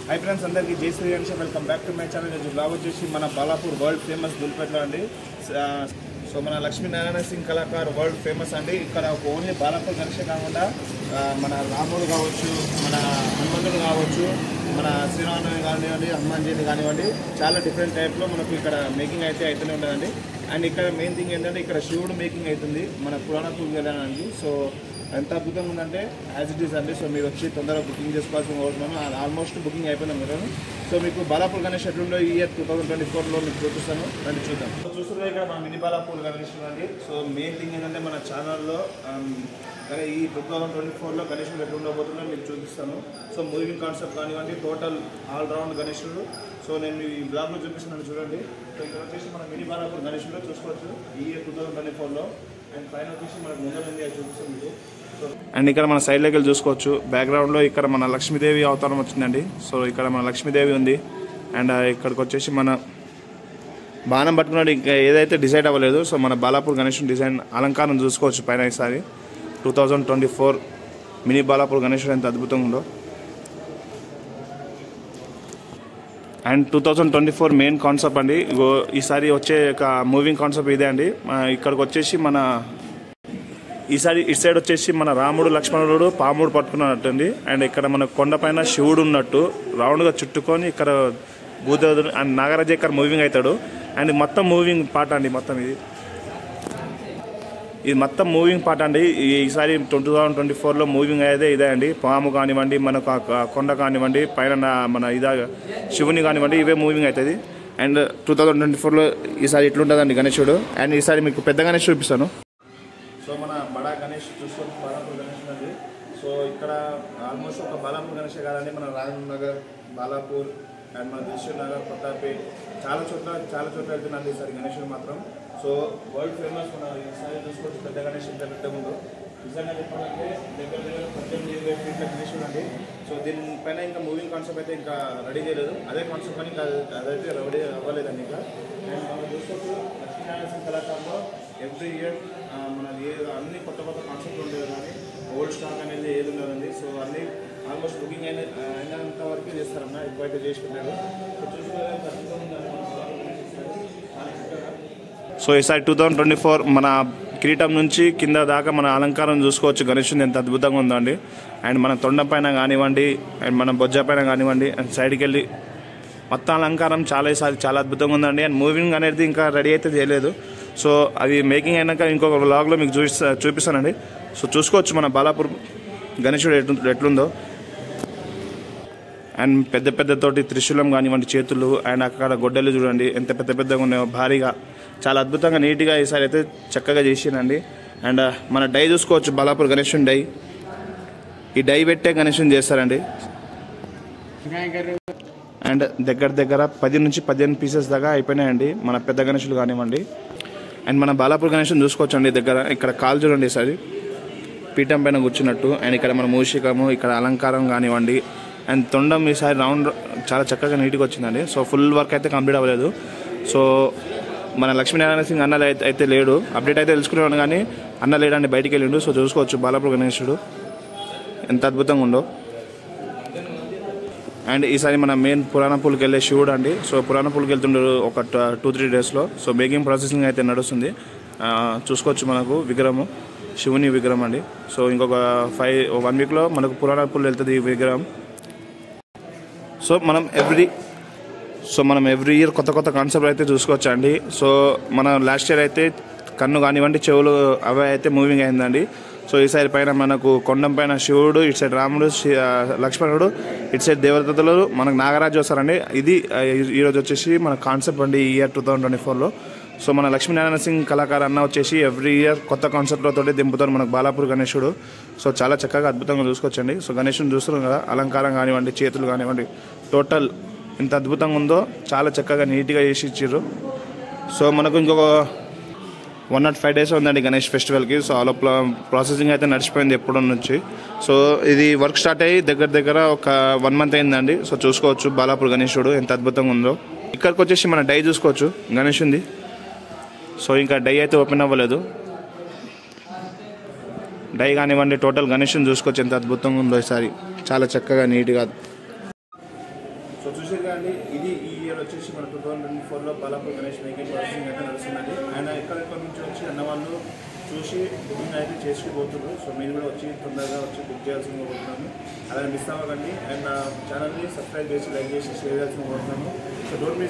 High friends అందరికీ జై Shri Ganesh welcome back to my channel. ఈరోజు బ్లాగ్ వచ్చేసి మన బాలాపూర్ వరల్డ్ ఫేమస్ దుల్పేటలో అండి. సో మన లక్ష్మీనారాయణ సింగ్ కళాకారు వరల్డ్ ఫేమస్ అండి. ఇక్కడ ఓన్లీ బాలాపూర్ గణేష్ కాకుండా మన రాముడు కావచ్చు, మన హనుమంతుడు కావచ్చు, మన శ్రీరామనవమి కానివ్వండి, హనుమాన్ జయంతి కానివ్వండి, చాలా డిఫరెంట్ టైప్లో మనకు ఇక్కడ మేకింగ్ అయితే అయితేనే ఉండదండి. అండ్ ఇక్కడ మెయిన్ థింగ్ ఏంటంటే ఇక్కడ శివుడు మేకింగ్ అవుతుంది మన పురాణపూర్కి వెళ్ళడానికి. సో ఎంత అద్భుతంగా ఉందంటే యాజ్ ఇట్ ఈస్ అండి. సో మీరు వచ్చి తొందరగా బుకింగ్ చేసుకోవాల్సిన కోరుతున్నాను. ఆల్మోస్ట్ బుకింగ్ అయిపోయింది మీరు. సో మీకు బాలాపూర్ గణేష్ ఎట్లుండో ఈ ఇయర్ 2024లో మీకు చూపిస్తాను, రండి చూద్దాం. సో చూస్తున్నారు ఇక్కడ మన మినీ బాలాపూర్ గణేష్ అండి. సో మెయిన్ థింగ్ ఏంటంటే మన ఛానల్లో ఈ 2024లో గణేషుడు ఎట్లా ఉండబోతుందో మీకు చూపిస్తాను. సో మూవింగ్ కాన్సెప్ట్ కానివ్వండి, టోటల్ ఆల్రౌండ్ గణేషుడు. సో నేను ఈ బ్లాగ్లో చూపిస్తున్నాను చూడండి. సో ఇక్కడ వచ్చేసి మన మినీ బాలాపూర్ గణేషుడు చూసుకోవచ్చు ఈ ఇయర్ 2024లో. అండ్ పైన వచ్చేసి మనకు ముందు అది చూపిస్తాం మీకు. అండ్ ఇక్కడ మన సైడ్ లెక్కలు చూసుకోవచ్చు. బ్యాక్గ్రౌండ్లో ఇక్కడ మన లక్ష్మీదేవి అవతారం వచ్చిందండి. సో ఇక్కడ మన లక్ష్మీదేవి ఉంది. అండ్ ఇక్కడికి వచ్చేసి మన బాణం పట్టుకున్నాడు, ఇంకా ఏదైతే డిసైడ్ అవ్వలేదు. సో మన బాలాపూర్ గణేష్ డిజైన్ అలంకారం చూసుకోవచ్చు పైన. ఈసారి 2024 మినీ బాలాపూర్ గణేషుడు ఎంత అద్భుతంగా ఉందో. అండ్ 2024 మెయిన్ కాన్సెప్ట్ అండి. ఈసారి వచ్చే ఒక మూవింగ్ కాన్సెప్ట్ ఇదే అండి. ఇక్కడికి వచ్చేసి మన ఈసారి ఇటు సైడ్ వచ్చేసి మన రాముడు లక్ష్మణుడు పాముడు పట్టుకున్నట్టు. అండ్ ఇక్కడ మన కొండపైన శివుడు ఉన్నట్టు రౌండ్గా చుట్టుకొని ఇక్కడ భూదేవుడు అండ్ నాగరాజ ఇక్కడ మూవింగ్ అవుతాడు. అండ్ మొత్తం మూవింగ్ పార్ట్ అండి. మొత్తం ఇది మొత్తం మూవింగ్ పార్ట్ అండి. ఈసారి 2024లో మూవింగ్ అయ్యేదే ఇదే అండి. పాము కానివ్వండి, మనకు కొండ కానివ్వండి, పైన మన శివుని కానివ్వండి, ఇవే మూవింగ్ అవుతుంది. అండ్ 2024లో ఈసారి ఇట్లుంటుందండి గణేశుడు. అండ్ ఈసారి మీకు పెద్ద గణేష్ చూపిస్తాను. సో మన బడా గణేష్ చూసుకొని బాలాపూర్ గణేష్ అండి. సో ఇక్కడ ఆల్మోస్ట్ ఒక బాలాపూర్ గణేష్ కాదండి, మన రాజేంద్ర నగర్, బాలాపూర్ అండ్ మన దిల్షుక్ నగర్, కొత్తపేట్ చాలా చోట్ల వెళ్తుందండి ఈసారి గణేశుడు మాత్రం. సో వరల్డ్ ఫేమస్ మన ఈసారి చూసుకోవచ్చు పెద్ద గణేష్ ఎంత పెట్టే ముందు. నిజంగా చెప్పాలంటే దగ్గర 18-20 ఫీట్ల గణేశుడు అండి. సో దీనిపైన ఇంకా మూవింగ్ కాన్సెప్ట్ అయితే ఇంకా రెడీ చేయలేదు. అదే కాన్సెప్ట్ కానీ అదైతే రెడీ అవ్వలేదండి ఇంకా. అండ్ మనం చూసుకోవచ్చు లక్ష్మీనారాయణ సింగ్ కళాకారులో ఎవ్రీ ఇయర్ మనది అన్ని కొత్త కాన్సెప్ట్ ఉండేది, కానీ ఓల్డ్ స్టాక్ అనేది ఏది ఉండదండి. సో అన్నీ ఆల్మోస్ట్ బుకింగ్ అయినంత వరకు చేస్తారన్న, ఎక్కువైతే చేసి పెట్టారు. సో ఈసారి 2024 మన కిరీటం నుంచి కింద దాకా మన అలంకారం చూసుకోవచ్చు గణేశుని ఎంత అద్భుతంగా ఉందండి. అండ్ మన తొండం పైన కానివ్వండి, అండ్ మన బొజ్జ పైన కానివ్వండి, అండ్ సైడ్కి వెళ్ళి మొత్తం అలంకారం చాలా అద్భుతంగా ఉందండి. అండ్ మూవింగ్ అనేది ఇంకా రెడీ అయితే చేయలేదు. సో అది మేకింగ్ అయినాక ఇంకొక వ్లాగ్లో మీకు చూపిస్తానండి. సో చూసుకోవచ్చు మన బాలాపూర్ గణేశుడు ఎట్లుందో. అండ్ పెద్దతోటి త్రిశూలం కానివ్వండి, చేతులు అండ్ అక్కడ గొడ్డలు చూడండి ఎంత పెద్దగా ఉన్నాయో, భారీగా చాలా అద్భుతంగా నీట్గా ఈసారి అయితే చక్కగా చేసినండి. అండ్ మన డై చూసుకోవచ్చు బాలాపూర్ గణేశుని డై. ఈ డై పెట్టే గణేశుని చేస్తారండి. అండ్ దగ్గర 10 నుంచి 15 పీసెస్ దాకా అయిపోయినాయండి మన పెద్ద గణేశులు కానివ్వండి. అండ్ మన బాలాపూర్ గణేశుని చూసుకోవచ్చు అండి. ఇక్కడ కాలు చూడండి ఈసారి పీఠం పైన కూర్చున్నట్టు. అండ్ ఇక్కడ మన మూషికము, ఇక్కడ అలంకారం కానివ్వండి, అండ్ తొండం ఈసారి రౌండ్ చాలా చక్కగా నీట్గా వచ్చిందండి. సో ఫుల్ వర్క్ అయితే కంప్లీట్ అవ్వలేదు. సో మన లక్ష్మీనారాయణ సింగ్ అన్న అయితే లేడు, అప్డేట్ అయితే తెలుసుకునేవాడు కానీ అన్న లేడండి, బయటికి వెళ్ళిండు. సో చూసుకోవచ్చు బాలాపూర్ గణేశుడు ఎంత అద్భుతంగా ఉందో. అండ్ ఈసారి మన మెయిన్ పురాణపూర్కి వెళ్ళే శివుడు అండి. సో పురాణపూర్కి వెళ్తుండ్రు ఒక 2-3 డేస్లో. సో మేకింగ్ ప్రాసెసింగ్ అయితే నడుస్తుంది. చూసుకోవచ్చు మనకు విగ్రహము, శివుని విగ్రహం అండి. సో ఇంకొక 1 వీక్లో మనకు పురాణపూర్లో వెళ్తుంది ఈ విగ్రహం. సో మనం ఎవ్రీ ఇయర్ కొత్త కాన్సెప్ట్ అయితే చూసుకోవచ్చు అండి. సో మన లాస్ట్ ఇయర్ అయితే కన్ను కానివ్వండి, చెవులు అవి అయితే మూవింగ్ అయిందండి. సో ఈసారి పైన మనకు కొండం పైన శివుడు, ఇటు సైడ్ రాముడు, లక్ష్మణుడు, ఇటు సైడ్ దేవతలు, మనకు నాగరాజు వస్తారండి. ఇది ఈరోజు వచ్చేసి మన కాన్సెప్ట్ అండి ఈ ఇయర్ 2024లో. సో మన లక్ష్మీనారాయణ సింగ్ కళాకారు అన్న వచ్చేసి ఎవ్రీ ఇయర్ కొత్త కాన్సెప్ట్లతో దింపుతారు మనకు బాలాపూర్ గణేశుడు. సో చాలా చక్కగా అద్భుతంగా చూసుకోవచ్చండి. సో గణేశుని చూస్తున్నాం కదా, అలంకారం కానివ్వండి, చేతులు కానివ్వండి, టోటల్ ఎంత అద్భుతంగా ఉందో, చాలా చక్కగా నీట్గా చేసి ఇచ్చారు. సో మనకు ఇంకొక 105 డేస్ ఉందండి గణేష్ ఫెస్టివల్కి. సో ఆల్ ప్రాసెసింగ్ అయితే నడిచిపోయింది ఎప్పుడో నుంచి. సో ఇది వర్క్ స్టార్ట్ అయ్యి దగ్గర ఒక 1 మంత్ అయిందండి. సో చూసుకోవచ్చు బాలాపూర్ గణేశుడు ఎంత అద్భుతంగా ఉందో. ఇక్కడికి వచ్చేసి మన డై చూసుకోవచ్చు గణేశుంది. సో ఇంకా డై అయితే ఓపెన్ అవ్వలేదు. డై కానివ్వండి, టోటల్ గణేశుని చూసుకోవచ్చు ఎంత అద్భుతంగా ఉందో ఈసారి, చాలా చక్కగా నీట్గా. చూసారు కానీ ఇది ఈ ఇయర్ వచ్చేసి మన 2024లో బాలాపూర్ గణేష్ వెహికల్ ప్రాసెసింగ్ అయితే నడుస్తుందండి. ఆయన ఎక్కడెక్కడ నుంచి వచ్చి అన్నవాళ్ళు చూసి బుకింగ్ అయితే చేసుకుపోతున్నారు. సో మీరు కూడా వచ్చి తొందరగా వచ్చి బుక్ చేయాల్సిందిగా కోరుతున్నాను. అలాగే మిస్ అవ్వకండి. అండ్ నా ఛానల్ని సబ్స్క్రైబ్ చేసి లైక్ చేసి షేర్ చేయాల్సిందిగా కోరుతున్నాను. So don't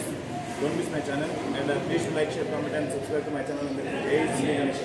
miss my channel. And please like, share, comment and subscribe to my channel. జై శ్రీ గణేష్.